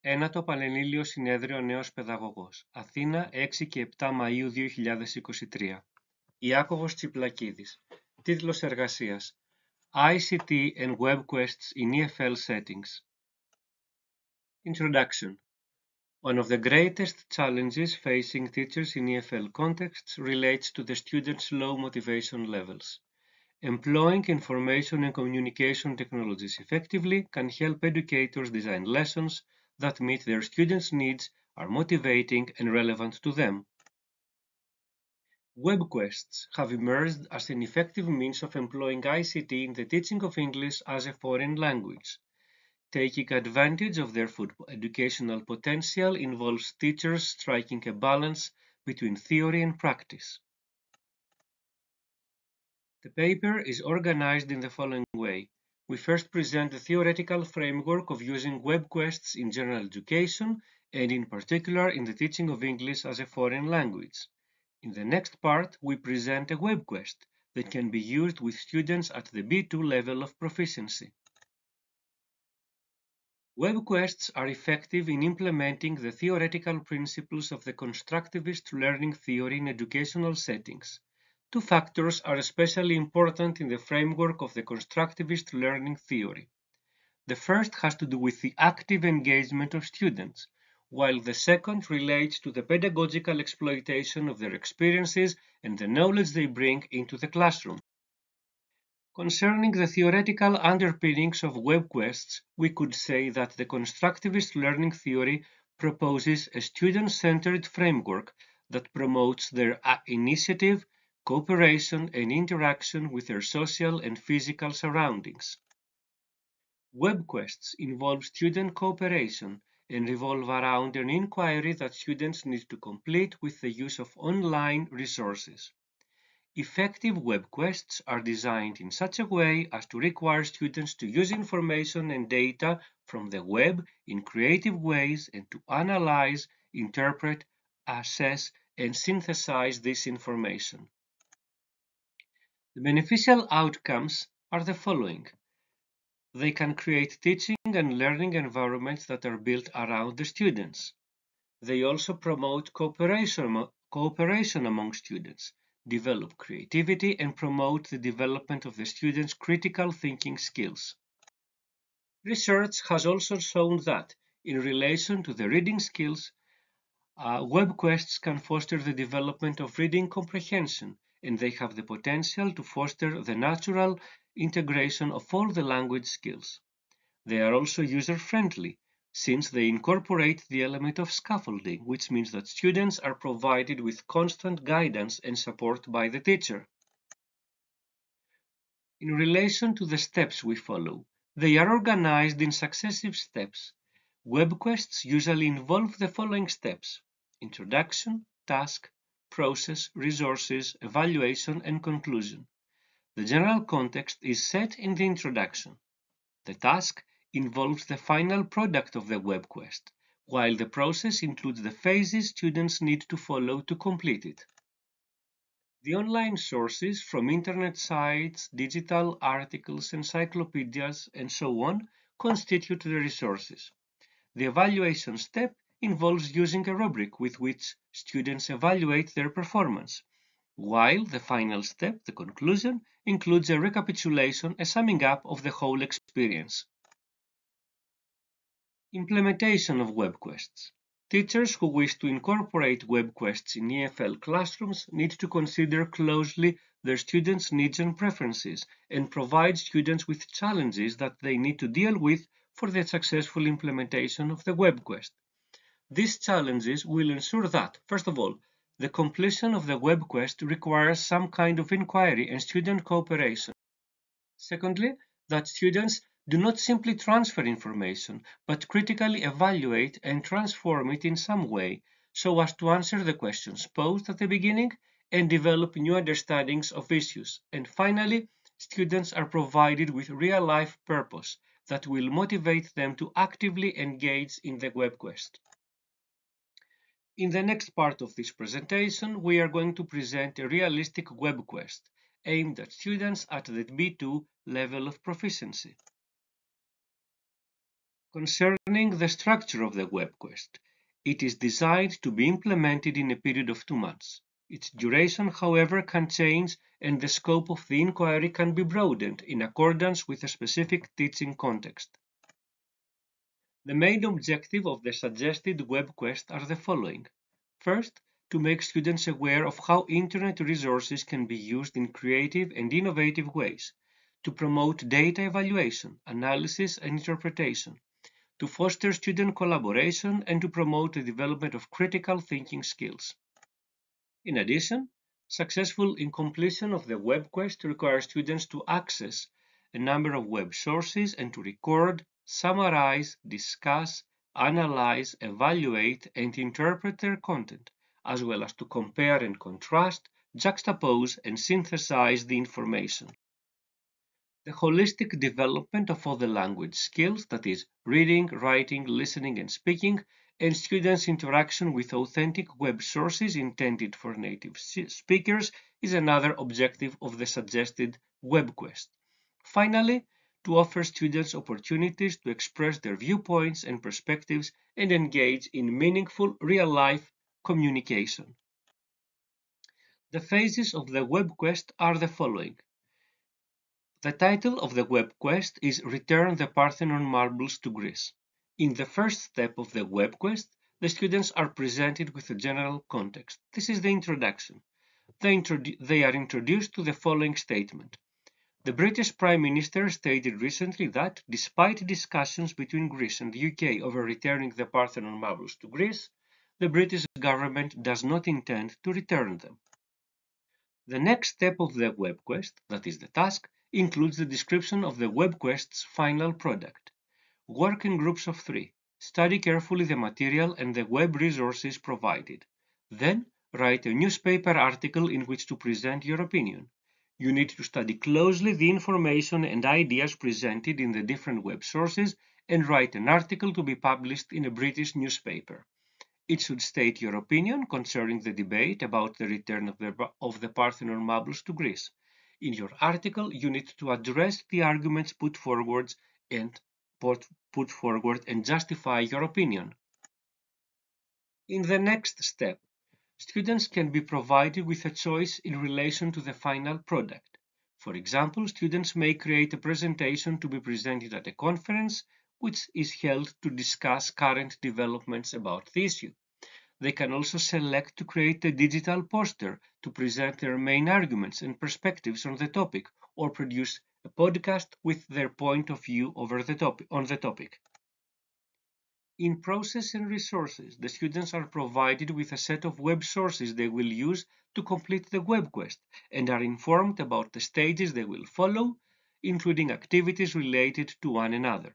Ένατο Πανελλήνιο Συνέδριο Νέος Παιδαγωγός, Αθήνα, 6 και 7 Μαΐου 2023. Iakovos Tsiplakides. Τίτλος εργασίας: ICT and WebQuests in EFL settings. Introduction. One of the greatest challenges facing teachers in EFL contexts relates to the students' low motivation levels. Employing information and communication technologies effectively can help educators design lessons that meet their students' needs, are motivating and relevant to them. WebQuests have emerged as an effective means of employing ICT in the teaching of English as a foreign language. Taking advantage of their full educational potential involves teachers striking a balance between theory and practice. The paper is organized in the following way. We first present the theoretical framework of using WebQuests in general education and in particular in the teaching of English as a foreign language. In the next part, we present a WebQuest that can be used with students at the B2 level of proficiency. WebQuests are effective in implementing the theoretical principles of the constructivist learning theory in educational settings. Two factors are especially important in the framework of the constructivist learning theory. The first has to do with the active engagement of students, while the second relates to the pedagogical exploitation of their experiences and the knowledge they bring into the classroom. Concerning the theoretical underpinnings of WebQuests, we could say that the constructivist learning theory proposes a student-centered framework that promotes their initiative, cooperation, and interaction with their social and physical surroundings. WebQuests involve student cooperation and revolve around an inquiry that students need to complete with the use of online resources. Effective WebQuests are designed in such a way as to require students to use information and data from the web in creative ways and to analyze, interpret, assess, and synthesize this information. The beneficial outcomes are the following. They can create teaching and learning environments that are built around the students. They also promote cooperation among students, develop creativity, and promote the development of the students' critical thinking skills. Research has also shown that, in relation to the reading skills, WebQuests can foster the development of reading comprehension, and they have the potential to foster the natural integration of all the language skills. They are also user-friendly, since they incorporate the element of scaffolding, which means that students are provided with constant guidance and support by the teacher. In relation to the steps we follow, they are organized in successive steps. WebQuests usually involve the following steps: introduction, task, process, resources, evaluation, and conclusion. The general context is set in the introduction. The task involves the final product of the WebQuest, while the process includes the phases students need to follow to complete it. The online sources from internet sites, digital articles, encyclopedias, and so on constitute the resources. The evaluation step involves using a rubric with which students evaluate their performance, while the final step, the conclusion, includes a recapitulation, a summing up of the whole experience. Implementation of WebQuests. Teachers who wish to incorporate WebQuests in EFL classrooms need to consider closely their students' needs and preferences and provide students with challenges that they need to deal with for the successful implementation of the WebQuest. These challenges will ensure that, first of all, the completion of the WebQuest requires some kind of inquiry and student cooperation. Secondly, that students do not simply transfer information, but critically evaluate and transform it in some way so as to answer the questions posed at the beginning and develop new understandings of issues. And finally, students are provided with real-life purpose that will motivate them to actively engage in the WebQuest. In the next part of this presentation, we are going to present a realistic WebQuest aimed at students at the B2 level of proficiency. Concerning the structure of the WebQuest, it is designed to be implemented in a period of 2 months. Its duration, however, can change and the scope of the inquiry can be broadened in accordance with a specific teaching context. The main objective of the suggested WebQuest are the following. First, to make students aware of how Internet resources can be used in creative and innovative ways, to promote data evaluation, analysis and interpretation, to foster student collaboration and to promote the development of critical thinking skills. In addition, successful completion of the WebQuest requires students to access a number of web sources and to record, summarize, discuss, analyze, evaluate, and interpret their content, as well as to compare and contrast, juxtapose, and synthesize the information. The holistic development of all the language skills, that is, reading, writing, listening, and speaking, and students' interaction with authentic web sources intended for native speakers is another objective of the suggested WebQuest. Finally, to offer students opportunities to express their viewpoints and perspectives and engage in meaningful real-life communication. The phases of the WebQuest are the following. The title of the WebQuest is Return the Parthenon Marbles to Greece. In the first step of the WebQuest, the students are presented with a general context. This is the introduction. They are introduced to the following statement. The British Prime Minister stated recently that, despite discussions between Greece and the UK over returning the Parthenon marbles to Greece, the British government does not intend to return them. The next step of the WebQuest, that is the task, includes the description of the WebQuest's final product. Work in groups of 3. Study carefully the material and the web resources provided. Then, write a newspaper article in which to present your opinion. You need to study closely the information and ideas presented in the different web sources and write an article to be published in a British newspaper. It should state your opinion concerning the debate about the return of the Parthenon marbles to Greece. In your article, you need to address the arguments put forward and justify your opinion. In the next step, students can be provided with a choice in relation to the final product. For example, students may create a presentation to be presented at a conference which is held to discuss current developments about the issue. They can also select to create a digital poster to present their main arguments and perspectives on the topic, or produce a podcast with their point of view on the topic. In Process and Resources, the students are provided with a set of web sources they will use to complete the WebQuest and are informed about the stages they will follow, including activities related to one another.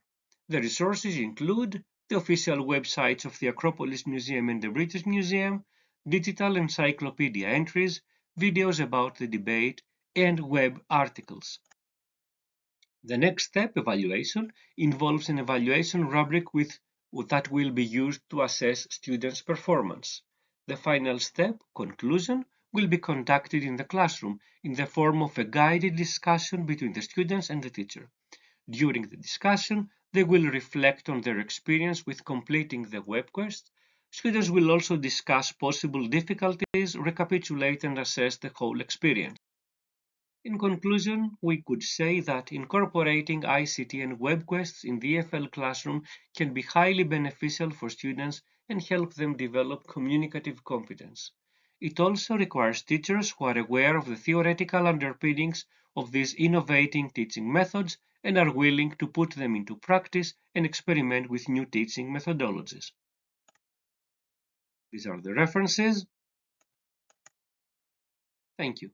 The resources include the official websites of the Acropolis Museum and the British Museum, digital encyclopedia entries, videos about the debate, and web articles. The next step, evaluation, involves an evaluation rubric that will be used to assess students' performance. The final step, conclusion, will be conducted in the classroom in the form of a guided discussion between the students and the teacher. During the discussion, they will reflect on their experience with completing the WebQuest. Students will also discuss possible difficulties, recapitulate and assess the whole experience. In conclusion, we could say that incorporating ICT and WebQuests in the EFL classroom can be highly beneficial for students and help them develop communicative competence. It also requires teachers who are aware of the theoretical underpinnings of these innovating teaching methods and are willing to put them into practice and experiment with new teaching methodologies. These are the references. Thank you.